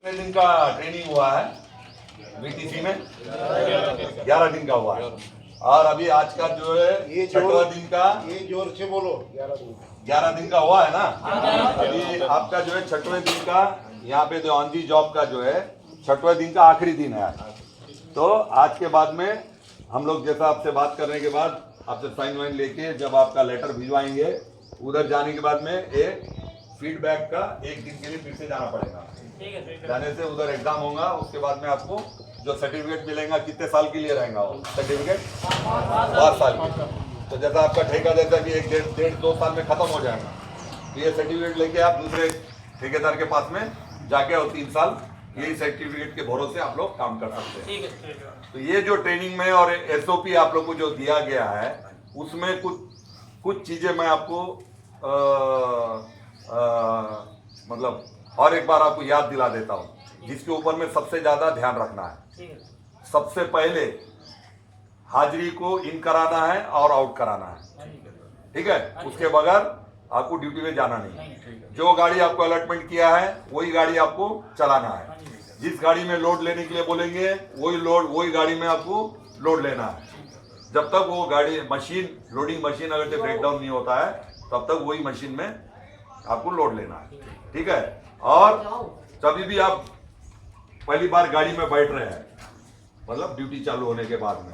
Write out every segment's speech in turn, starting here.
कितने दिन का ट्रेनिंग हुआ है बीटीसी में? 11 दिन का हुआ है। और अभी आज का जो है ये 6वां दिन का, ये जोर से बोलो, 11 दिन का हुआ है ना। अभी आपका जो है 6वें दिन का, यहाँ पे जो ऑन दी जॉब का जो है 6वें दिन का आखिरी दिन है। तो आज के बाद में हम लोग जैसा आपसे बात करने के बाद आपसे साइन वाइन लेके जब आपका लेटर भिजवाएंगे, उधर जाने के बाद में एक फीडबैक का 1 दिन के लिए फिर से जाना पड़ेगा। जाने से उधर एग्जाम होगा, उसके बाद में आपको जो सर्टिफिकेट मिलेगा, कितने साल के लिए रहेगा वो सर्टिफिकेट? 5 साल के। तो जैसा आपका ठेका जैसा कि 1-1.5-2 साल में खत्म हो जाएगा, तो ये सर्टिफिकेट लेके आप दूसरे ठेकेदार के पास में जाके और 3 साल यही सर्टिफिकेट के भरोसे आप लोग काम कर सकते हैं। तो ये जो ट्रेनिंग में और SOP आप लोग को जो दिया गया है, उसमें कुछ चीजें मैं आपको मतलब और एक बार आपको याद दिला देता हूँ, जिसके ऊपर में सबसे ज्यादा ध्यान रखना है। सबसे पहले हाजिरी को इन कराना है और आउट कराना है, ठीक है? उसके बगैर आपको ड्यूटी में जाना नहीं। जो गाड़ी आपको अलॉटमेंट किया है वही गाड़ी आपको चलाना है। जिस गाड़ी में लोड लेने के लिए बोलेंगे वही गाड़ी में आपको लोड लेना है। जब तक वो गाड़ी लोडिंग मशीन अगर से ब्रेक डाउन नहीं होता है, तब तक वही मशीन में आपको लोड लेना है, ठीक है? और कभी भी आप पहली बार गाड़ी में बैठ रहे हैं, मतलब ड्यूटी चालू होने के बाद में,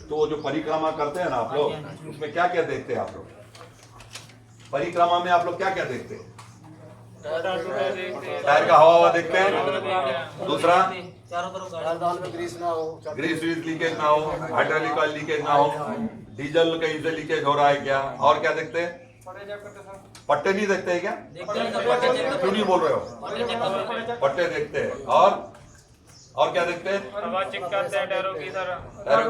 तो जो परिक्रमा करते हैं ना आप लोग, उसमें क्या क्या देखते हैं आप लोग? परिक्रमा में आप लोग क्या क्या देखते हैं? टायर का हवा देखते हैं। दूसरा, ग्रीस लीकेज ना हो, हाइड्रोलिक ऑयल लीकेज ना हो, डीजल कहीं से लीकेज हो रहा है क्या? और क्या देखते हैं? पट्टे नहीं देखते हैं क्या? क्यों नहीं बोल रहे हो? पट्टे देखते हैं। और क्या देखते हैं? हवा चेक करते हैं, टायरों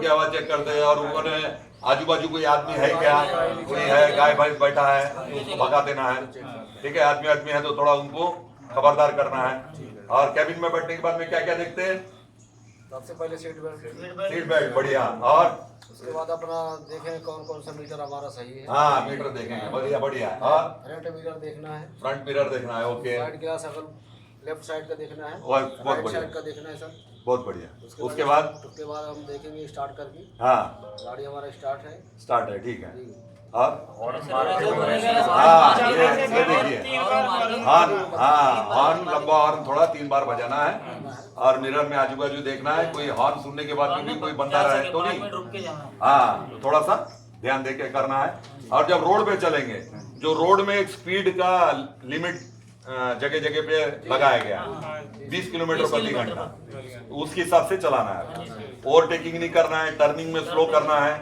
की हवा चेक करते हैं। और उन्होंने आजू बाजू कोई आदमी है क्या, कोई है, गाय भैंस बैठा है तो उसको भगा देना है, ठीक है? आदमी है तो थोड़ा उनको खबरदार करना है। और कैबिन में बैठने के बाद में क्या क्या देखते हैं? सबसे पहले सीट बेल्ट, बढ़िया। और उसके बाद अपना देखें कौन सा मीटर हमारा सही है। हाँ, मीटर देखेंगे, बढ़िया। और फ्रंट मिरर देखना है, फ्रंट मिरर देखना है, ओके। साइड ग्लास अगर लेफ्ट साइड का देखना है, बहुत राइट बढ़िया, साइड का देखना है सर। बहुत बढ़िया। उसके बाद हम देखेंगे स्टार्ट करके, हाँ, गाड़ी हमारा स्टार्ट है, ठीक है। और हॉर्न लंबा हॉर्न थोड़ा 3 बार बजाना है। और मिरर में आजू बाजू देखना है, कोई हॉर्न सुनने के बाद भी कोई बंदा रहे तो नहीं। हाँ, तो थोड़ा सा ध्यान देके करना है। और जब रोड पे चलेंगे, जो रोड में एक स्पीड का लिमिट जगह जगह पे लगाया गया है, 20 किलोमीटर प्रति घंटा, उसके हिसाब से चलाना है। ओवरटेकिंग नहीं करना है, टर्निंग में स्लो करना है।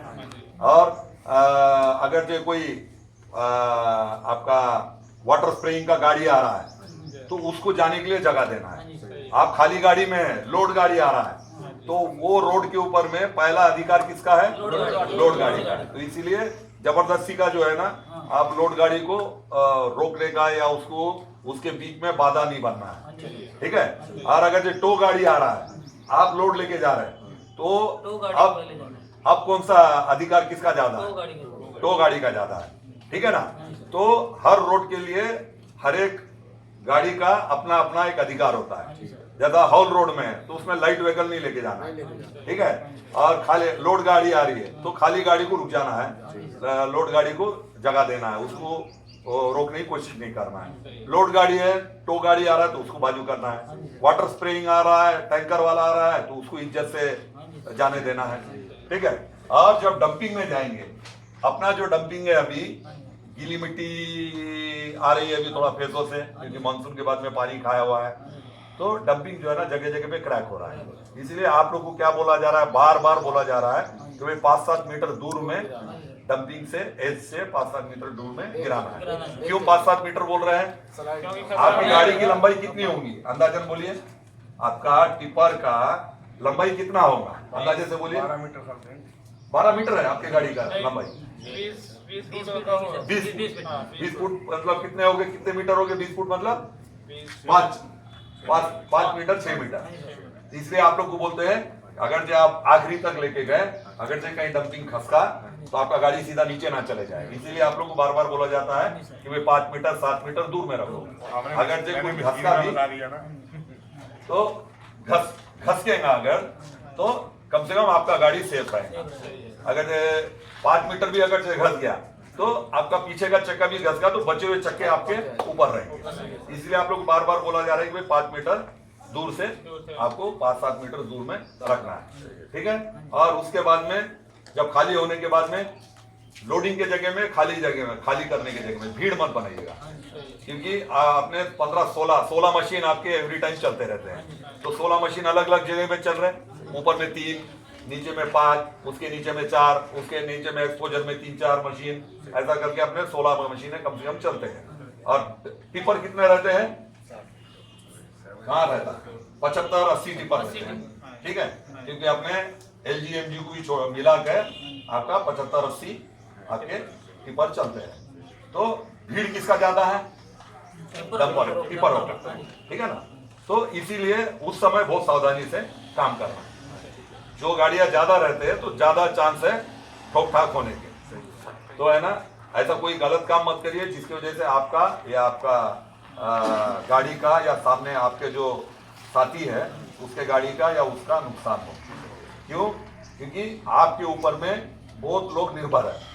और अगर जो कोई आपका वाटर स्प्रेइंग का गाड़ी आ रहा है, तो उसको जाने के लिए जगह देना है। आप खाली गाड़ी में है, लोड गाड़ी आ रहा है, तो वो रोड के ऊपर में पहला अधिकार किसका है? लोड गाड़ी का है। तो इसीलिए जबरदस्ती का जो है ना, आप लोड गाड़ी को रोकने का या उसके बीच में बाधा नहीं बनना है, ठीक है? और अगर जो टो गाड़ी आ रहा है, आप लोड लेके जा रहे हैं, तो अब कौन सा अधिकार किसका ज्यादा है? टो गाड़ी का ज्यादा है, ठीक है ना? तो हर रोड के लिए हर एक गाड़ी का अपना अपना एक अधिकार होता है। ज्यादा हॉल रोड में है तो उसमें लाइट व्हीकल नहीं लेके जाना है, ठीक है? और खाली लोड गाड़ी आ रही है तो खाली गाड़ी को रुक जाना है, लोड गाड़ी को जगह देना है, उसको रोकने की कोशिश नहीं करना है। लोड गाड़ी है, टो गाड़ी आ रहा है तो उसको बाजू करना है। वाटर स्प्रेइंग आ रहा है, टैंकर वाला आ रहा है तो उसको इज्जत से जाने देना है, ठीक है? और जब डंपिंग में जाएंगे, अपना जो डंपिंग है, अभी गीली मिट्टी आ रही है अभी थोड़ा फेसों से, क्योंकि मानसून के बाद में पानी खाया हुआ है, तो डंपिंग जो है ना जगह जगह पे क्रैक हो रहा है। इसलिए आप लोग को क्या बोला जा रहा है, बार बार बोला जा रहा है कि भाई 5-7 मीटर दूर में डंपिंग से एज से 5-7 मीटर दूर में गिराना है। क्यों 5-7 मीटर बोल रहे हैं? आपकी गाड़ी की लंबाई कितनी होगी अंदाजन बोलिए? आपका टिपर का लंबाई कितना होगा अंदाजे से बोलिए? 12 मीटर है आपकी गाड़ी का लंबाई। 20 फुट मतलब कितने हो गए, कितने मीटर हो गए? 20 फुट मतलब 5 मीटर 6 मीटर। इसलिए आप लोग को बोलते हैं, अगर जो आप आखिरी तक लेके गए, अगर जो कहीं डंपिंग खसका तो आपका गाड़ी सीधा नीचे ना चले जाए। इसीलिए आप लोग को बार बार बोला जाता है कि भाई 5 मीटर 7 मीटर दूर में रखो। अगर जो कोई खसका भी तो घसकेगा अगर तो कम से कम आपका गाड़ी सेफ रहेगा। अगर 5 मीटर भी अगर घस गया तो आपका पीछे का चक्का भी घस गया तो बचे हुए चक्के आपके ऊपर रहेंगे। इसलिए आप लोग बार बार बोला जा रहा है कि भाई 5 मीटर दूर से आपको 5-7 मीटर दूर में रखना है, ठीक है। और उसके बाद में जब खाली होने के बाद में लोडिंग के जगह में खाली करने के जगह में भीड़ मत बनाइएगा, क्योंकि आपने 15-16 मशीन आपके एवरी टाइम चलते रहते हैं। तो 16 मशीन अलग अलग जगह में चल रहे हैं, ऊपर में 3, नीचे में 5, उसके नीचे में 4, उसके नीचे में एक्सपोजर में 3-4 मशीन, ऐसा करके अपने 16 मशीनें कम से कम चलते हैं। और टिपर कितने रहते हैं, कहाँ रहता है 75-80 टिपर रहते हैं, ठीक है। क्योंकि अपने LG-MG को भी मिला कर आपका 75-80 आपके टिपर चलते हैं। तो भीड़ किसका ज्यादा है, टिपर होगा, ठीक है ना। तो इसीलिए उस समय बहुत सावधानी से काम करना। जो गाड़ियां ज्यादा रहते हैं तो ज्यादा चांस है ठोक ठाक होने के, तो है ना। ऐसा कोई गलत काम मत करिए जिसकी वजह से आपका या आपका गाड़ी का या सामने आपके जो साथी है उसके गाड़ी का या उसका नुकसान हो। क्यों, क्योंकि आपके ऊपर में बहुत लोग निर्भर है।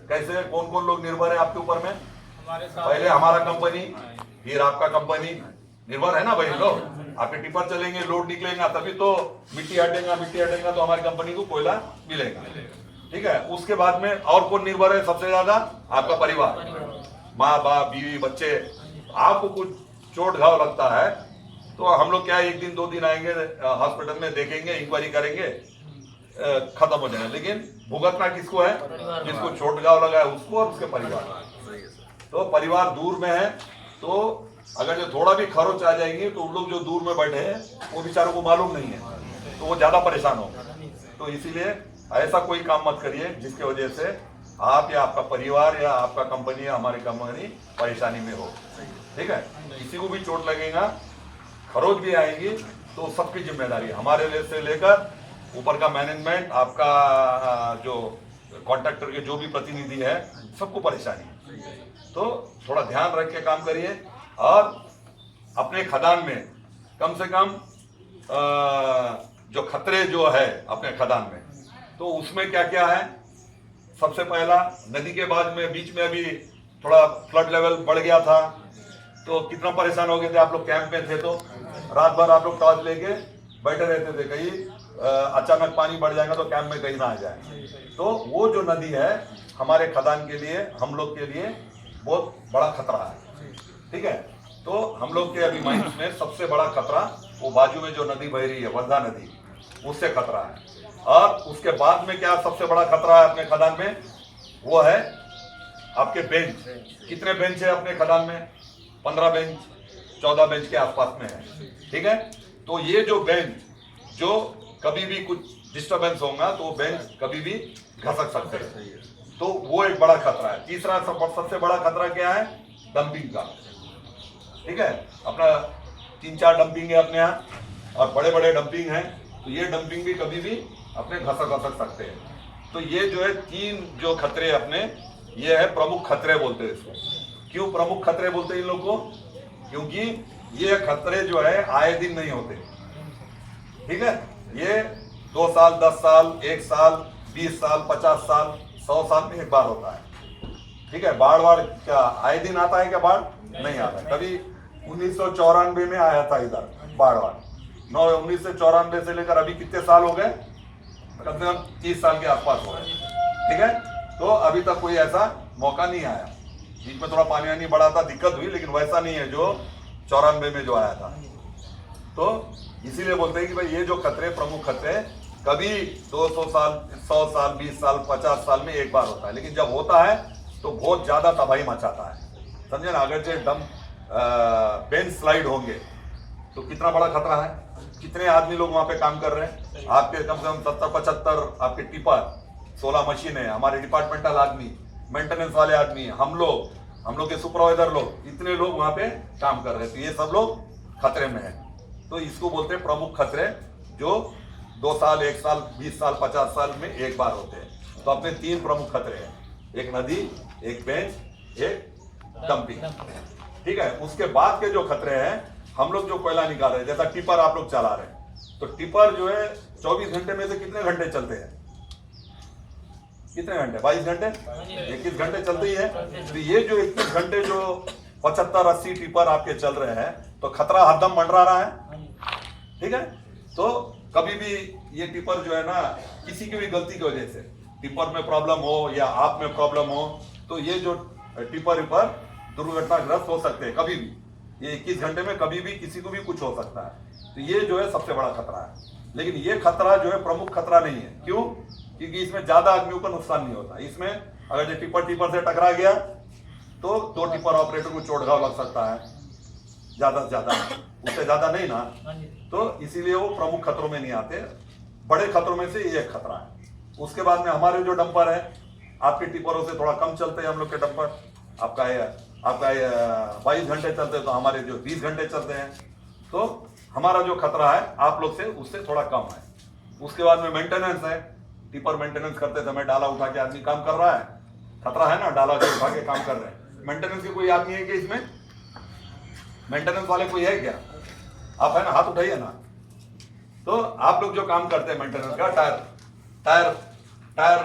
कैसे, कौन कौन लोग निर्भर है आपके ऊपर में, पहले हमारा कंपनी, फिर आपका कंपनी निर्भर है ना भाई। लोग आपके टिपर चलेंगे, लोड निकलेगा, तभी तो मिट्टी हटेगा तो हमारी कंपनी को कोयला मिलेगा, ठीक है। उसके बाद में और कौन निर्भर है सबसे ज्यादा, आपका परिवार, माँ बाप, बीवी, बच्चे। आपको कुछ चोट घाव लगता है तो हम लोग क्या 1 दिन 2 दिन आएंगे हॉस्पिटल में, देखेंगे, इंक्वायरी करेंगे, खत्म हो जाएगा। लेकिन भुगतना किसको है, जिसको चोट घाव लगा है उसको और उसके परिवार। तो परिवार दूर में है तो अगर जो थोड़ा भी खरोच आ जाएंगे तो उन लोग जो दूर में बैठे हैं वो बेचारों को मालूम नहीं है, तो वो ज्यादा परेशान होगा। तो इसीलिए ऐसा कोई काम मत करिए जिसकी वजह से आप या आपका परिवार या आपका कंपनी या हमारी कंपनी परेशानी में हो, ठीक है। किसी को भी चोट लगेगा, खरोच भी आएंगी तो सबकी जिम्मेदारी है, हमारे से लेकर ऊपर का मैनेजमेंट, आपका जो कॉन्ट्रैक्टर के जो भी प्रतिनिधि है, सबको परेशानी है। तो थोड़ा ध्यान रख के काम करिए और अपने खदान में कम से कम जो खतरे जो है अपने खदान में, तो उसमें क्या क्या है। सबसे पहला, नदी के बाद में बीच में अभी थोड़ा फ्लड लेवल बढ़ गया था तो कितना परेशान हो गए थे आप लोग। कैंप में थे तो रात भर आप लोग टॉर्च लेके बैठे रहते थे, कहीं अचानक पानी बढ़ जाएगा तो कैंप में कहीं ना आ जाए। तो वो जो नदी है हमारे खदान के लिए, हम लोग के लिए बहुत बड़ा खतरा है, ठीक है। तो हम लोग के अभी माइंस में सबसे बड़ा खतरा वो बाजू में जो नदी बह रही है, वर्धा नदी, उससे खतरा है। और उसके बाद में क्या सबसे बड़ा खतरा है अपने खदान में, वो है आपके बेंच। कितने बेंच है अपने खदान में, 15 बेंच 14 बेंच के आसपास में है, ठीक है। तो ये जो बेंच, जो कभी भी कुछ डिस्टर्बेंस होगा तो बेंच कभी भी घसक सकते हैं, तो वो एक बड़ा खतरा है। तीसरा सबसे बड़ा खतरा क्या है, डंपिंग का, ठीक है। अपना 3-4 डंपिंग है अपने यहाँ और बड़े बड़े डंपिंग हैं, तो ये डंपिंग भी कभी भी अपने घसक सकते हैं। तो ये जो है 3 जो खतरे अपने, ये है प्रमुख खतरे बोलते हैं इसको। क्यों प्रमुख खतरे बोलते हैं इन लोग को, क्योंकि ये खतरे जो है आए दिन नहीं होते, ठीक है। ये 2 साल, 10 साल, 1 साल, 20 साल, 50 साल, 100 साल में एक बार होता है, ठीक है। बाढ़ क्या आए दिन आता है क्या, बाढ़ नहीं आता है। कभी 1994 में आया था इधर बाढ़, 1994 से लेकर अभी कितने साल हो गए, कम से कम 30 साल के आसपास हो गए, ठीक है। तो अभी तक कोई ऐसा मौका नहीं आया। बीच में थोड़ा पानी बढ़ा था, दिक्कत हुई, लेकिन वैसा नहीं है जो 94 में जो आया था। तो इसीलिए बोलते हैं कि भाई ये जो खतरे, प्रमुख खतरे, कभी 200 साल, 100 साल, 20 साल, 50 साल में एक बार होता है, लेकिन जब होता है तो बहुत ज्यादा तबाही मचाता है, समझे ना। अगर जो बेंच स्लाइड होंगे तो कितना बड़ा खतरा है। कितने आदमी लोग वहां पे काम कर रहे हैं, आपके कम से कम 70-75 आपके टिपर, 16 मशीन है, हमारे डिपार्टमेंटल आदमी, मेंटेनेंस वाले आदमी, हम लोग के सुपरवाइजर लोग, इतने लोग वहां पे काम कर रहे हैं। तो ये सब लोग खतरे में है। तो इसको बोलते हैं प्रमुख खतरे, जो 2 साल, 1 साल, 20 साल, 50 साल में एक बार होते हैं। तो अपने 3 प्रमुख खतरे हैं, एक नदी, एक बेंच, एक डंपिंग, ठीक है। उसके बाद के जो खतरे हैं हम लोग जो कोयला निकाल रहे हैं, जैसा टिपर आप लोग चला रहे हैं, तो टिपर जो है 24 घंटे में से कितने घंटे चलते हैं? कितने घंटे? 22 घंटे, 21 घंटे चलते ही है। तो ये जो 21 घंटे जो 75-80 टिपर आपके चल रहे हैं, तो खतरा हरदम मंडरा रहा है, ठीक है। तो कभी भी ये टिपर जो है ना, किसी की भी गलती की वजह से टिपर में प्रॉब्लम हो या आप में प्रॉब्लम हो, तो ये जो टिपर दुर्घटनाग्रस्त हो सकते हैं कभी भी। ये 21 घंटे में कभी भी किसी को भी कुछ हो सकता है। तो ये जो है सबसे बड़ा खतरा है। लेकिन ये खतरा जो है प्रमुख खतरा नहीं है। क्यों? क्योंकि इसमें ज्यादा आदमियों को नुकसान नहीं होता। इसमें अगर जो टिपर से टकरा गया तो 2 टिपर ऑपरेटर को चोट घाव लग सकता है, ज्यादा से ज्यादा, उससे ज्यादा नहीं ना। तो इसीलिए वो प्रमुख खतरों में नहीं आते। बड़े खतरों में से ये एक खतरा है। उसके बाद में हमारे जो डंपर है, आपके टिपरों से थोड़ा कम चलते हैं हम लोग के डंपर। आपका 22 घंटे चलते हैं, तो हमारे जो 20 घंटे चलते हैं। तो हमारा जो खतरा है आप लोग से उससे थोड़ा कम है। उसके बाद में मेंटेनेंस है। टिपर मेंटेनेंस करते समय डाला उठा के आदमी काम कर रहा है, खतरा है ना, डाला जो उठा के काम कर रहे हैं। मेंटेनेंस के कोई आदमी है कि इसमें? मेंटेनेंस वाले कोई है क्या? आप है ना, हाथ उठाइए ना। तो आप लोग जो काम करते हैं मेंटेनेंस का, टायर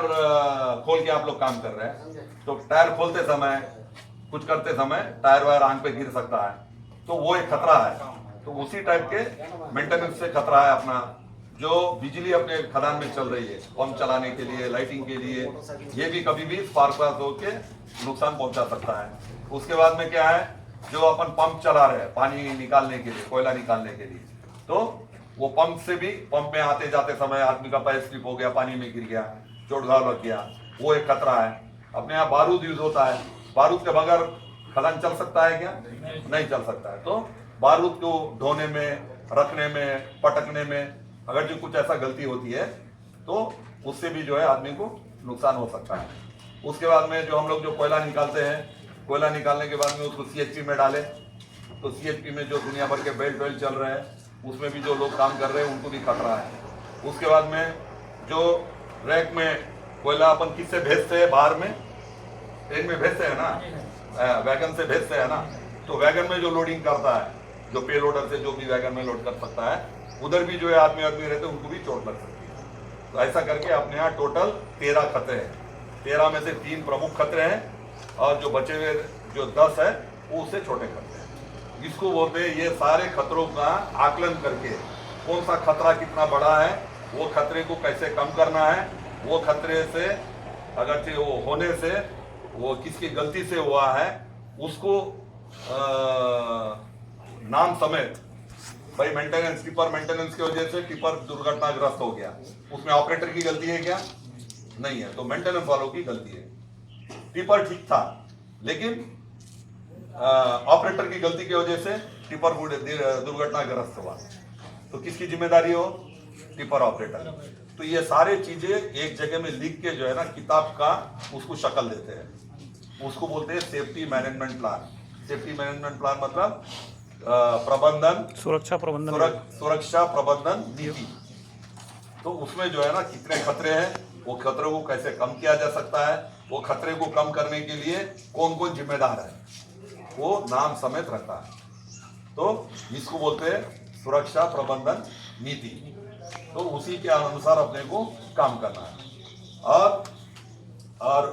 खोल के आप लोग काम कर रहे हैं, तो टायर खोलते समय, कुछ करते समय टायर वायर आंख पे गिर सकता है, तो वो एक खतरा है। तो उसी टाइप के मेंटेनेंस से खतरा है अपना। जो बिजली अपने खदान में चल रही है, पंप चलाने के लिए, लाइटिंग के लिए, ये भी कभी भी स्पार्क होके नुकसान पहुंचा सकता है। उसके बाद में क्या है, जो अपन पंप चला रहे हैं पानी निकालने के लिए, कोयला निकालने के लिए, तो वो पंप से भी, पंप में आते जाते समय आदमी का पैर स्लिप हो गया, पानी में गिर गया, चोट घाव लग गया, वो एक खतरा है। अपने यहाँ बारूद यूज होता है, बारूद के बगैर खदान चल सकता है क्या? नहीं चल सकता है। तो बारूद को ढोने में, रखने में, पटकने में अगर जो कुछ ऐसा गलती होती है तो उससे भी जो है आदमी को नुकसान हो सकता है। उसके बाद में जो हम लोग जो कोयला निकालते हैं, कोयला निकालने के बाद में उसको CHP में डालें, तो CHP में जो दुनिया भर के बेल्ट वेल्ट चल रहे हैं, उसमें भी जो लोग काम कर रहे हैं उनको भी खतरा है। उसके बाद में जो रैक में कोयला अपन किससे भेजते हैं, बाहर में ट्रेन में भेजते हैं ना, वैगन से भेजते हैं ना, तो वैगन में जो लोडिंग करता है, जो पे लोडर से जो भी वैगन में लोड कर सकता है, उधर भी जो है आदमी रहते हैं, उनको भी चोट लग सकती है। तो ऐसा करके अपने यहाँ टोटल 13 खतरे हैं। 13 में से 3 प्रमुख खतरे हैं और जो बचे हुए जो 10 है वो उससे छोटे खतरे हैं। इसको बोलते हैं, ये सारे खतरों का आकलन करके कौन सा खतरा कितना बड़ा है, वो खतरे को कैसे कम करना है, वो खतरे से अगर वो होने से वो किसकी गलती से हुआ है उसको नाम समेत, भाई मेंटेनेंस, टिपर मेंटेनेंस की वजह से टिपर दुर्घटनाग्रस्त हो गया, उसमें ऑपरेटर की गलती है क्या? नहीं है, तो मेंटेनेंस वालों की गलती है। टिपर ठीक था लेकिन ऑपरेटर की गलती की वजह से टिपर दुर्घटनाग्रस्त हुआ, तो किसकी जिम्मेदारी हो? Tipper operator. तो ये सारे चीजें एक जगह में लिख के जो है ना, किताब का उसको शक्ल देते हैं, उसको बोलते हैं safety management plan. Safety management plan मतलब प्रबंधन, सुरक्षा प्रबंधन नीति। तो उसमें जो है ना कितने खतरे हैं, वो खतरों को कैसे कम किया जा सकता है, वो खतरे को कम करने के लिए कौन कौन जिम्मेदार है, वो नाम समेत रखता है। तो इसको बोलते हैं सुरक्षा प्रबंधन नीति। तो उसी के अनुसार अपने को काम करना है। और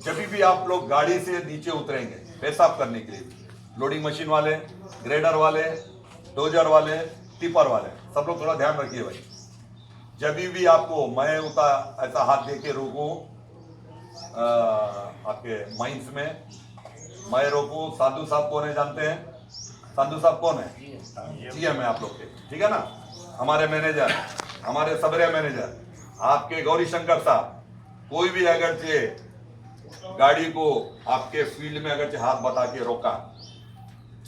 जब भी आप लोग गाड़ी से नीचे उतरेंगे पेशाब करने के लिए, लोडिंग मशीन वाले, ग्रेडर वाले, डोजर वाले, टिपर वाले, सब लोग थोड़ा ध्यान रखिए भाई। जब भी आपको मैं ऐसा हाथ दे के रोकूं आपके माइंस में, मैं रोकूं, साधु साहब कौन है जानते हैं? साधु साहब कौन है? GM है आप लोग के, ठीक है ना, हमारे मैनेजर, हमारे सबरे मैनेजर, आपके गौरी शंकर साहब। कोई भी अगर से गाड़ी को आपके फील्ड में अगर हाथ बता के रोका,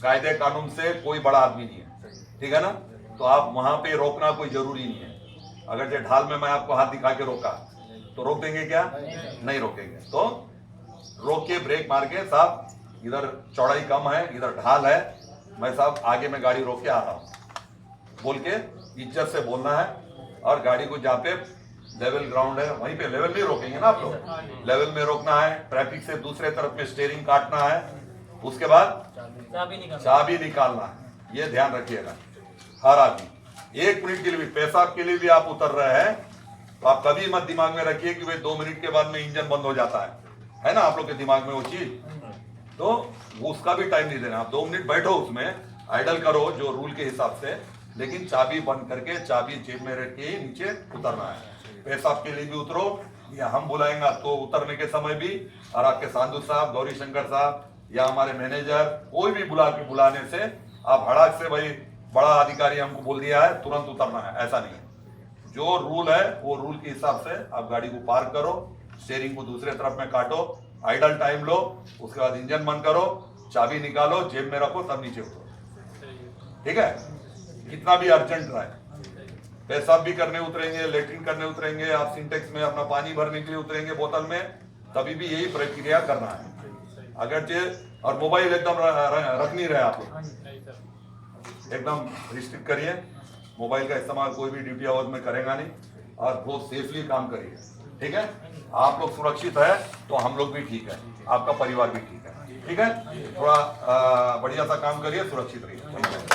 कायदे कानून से कोई बड़ा आदमी नहीं है, ठीक है ना, तो आप वहां पे रोकना कोई जरूरी नहीं है। अगर जो ढाल में मैं आपको हाथ दिखा के रोका तो रोक देंगे क्या? नहीं रोकेंगे। तो रोक के ब्रेक मार के, साहब इधर चौड़ाई कम है, इधर ढाल है, मैं साहब आगे में गाड़ी रोक के आ रहा हूँ बोल के इज्जत से बोलना है। और गाड़ी को जहाँ पे लेवल ग्राउंड है वहीं पे लेवल में रोकेंगे ना आप लोग, लेवल में रोकना है। ट्रैफिक से दूसरे तरफ में स्टीयरिंग काटना है, उसके बाद चाबी निकालना है। ये ध्यान रखिएगा हर आदमी। 1 मिनट के लिए भी, पेशाब के लिए भी आप उतर रहे हैं तो आप कभी मत दिमाग में रखिए कि भाई 2 मिनट के बाद में इंजन बंद हो जाता है ना, आप लोग के दिमाग में वो चीज, तो उसका भी टाइम नहीं देना। आप 2 मिनट बैठो उसमें, आइडल करो जो रूल के हिसाब से, लेकिन चाबी बंद करके चाबी जेब में रख के ही नीचे उतरना है। पेशाब के लिए भी उतरो, या हम बुलाएंगे तो उतरने के समय भी, और आपके सांधु साहब, गौरी शंकर साहब या हमारे मैनेजर कोई भी बुलाने से आप हड़ाक से भाई बड़ा अधिकारी हमको बोल दिया है तुरंत उतरना है, ऐसा नहीं है। जो रूल है वो रूल के हिसाब से आप गाड़ी को पार्क करो, स्टीयरिंग को दूसरे तरफ में काटो, आइडल टाइम लो, उसके बाद इंजन बंद करो, चाबी निकालो, जेब में रखो, तब नीचे उतरो। ठीक है, कितना भी अर्जेंट रहे, पेशाब भी करने उतरेंगे, लेटरिन करने उतरेंगे, आप सिंटेक्स में अपना पानी भरने के लिए उतरेंगे बोतल में, तभी भी यही प्रक्रिया करना है। अगर और मोबाइल एकदम रख नहीं रहे आप लोग, एकदम रिस्ट्रिक्ट करिए, मोबाइल का इस्तेमाल कोई भी ड्यूटी आवर्स में करेगा नहीं, और बहुत सेफली काम करिए। ठीक है, आप लोग सुरक्षित है तो हम लोग भी ठीक है, आपका परिवार भी ठीक है। ठीक है, थोड़ा बढ़िया सा काम करिए, सुरक्षित रहिए।